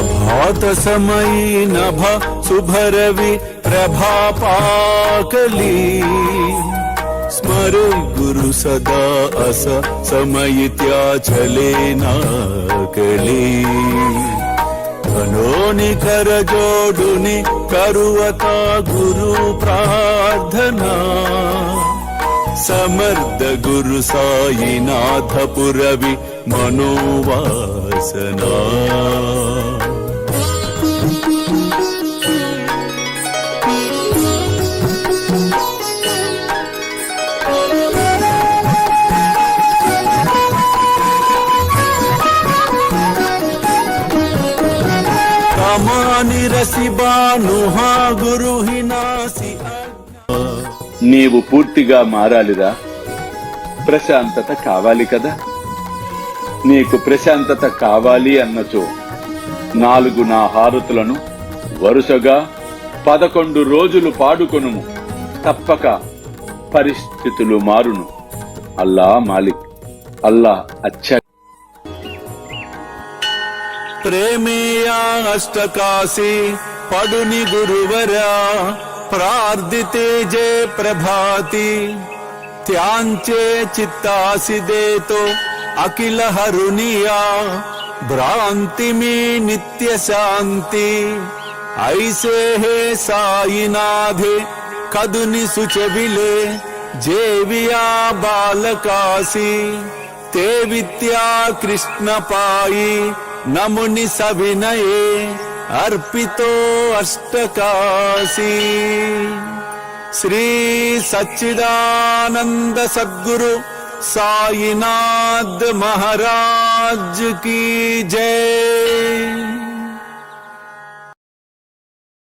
प्रभात समयी नभ शुभरवि प्रभापाकली स्मरे गुरु सदा अस समयित्या चले नाकली धनोनि कर जोडुनि करुवता गुरु प्रार्थना समर्थ गुरु साईनाथ पुरवि मनोवासना కామాని రసిబానుహా గురుహినాసి నీవు పూర్తిగా మారాలిరా. ప్రశాంతత కావాలి కదా. నీకు ప్రశాంతత కావాలి అన్నచో 4 నా హారతులను వరుసగా 11 రోజులు పాడుకొనుము. తప్పక పరిస్థితులు మారును. అల్లా మాలిక్, అల్లా అచ్చా. ప్రేమేయా అష్టకాశి పడుని గురువరా प्रार्थिते जय प्रभाती त्यांचे चित्तासी देतो अखिल हरुनिया भ्रांति में नित्य शांति ऐसे है साईनाथे कदुनि सुचविले जेविया बालकासी ते विद्या कृष्ण पाई नमुनि सविनये अर्पितो अष्टकाशी श्री सच्चिदानंद सद्गुरु साईनाथ महाराज की जय।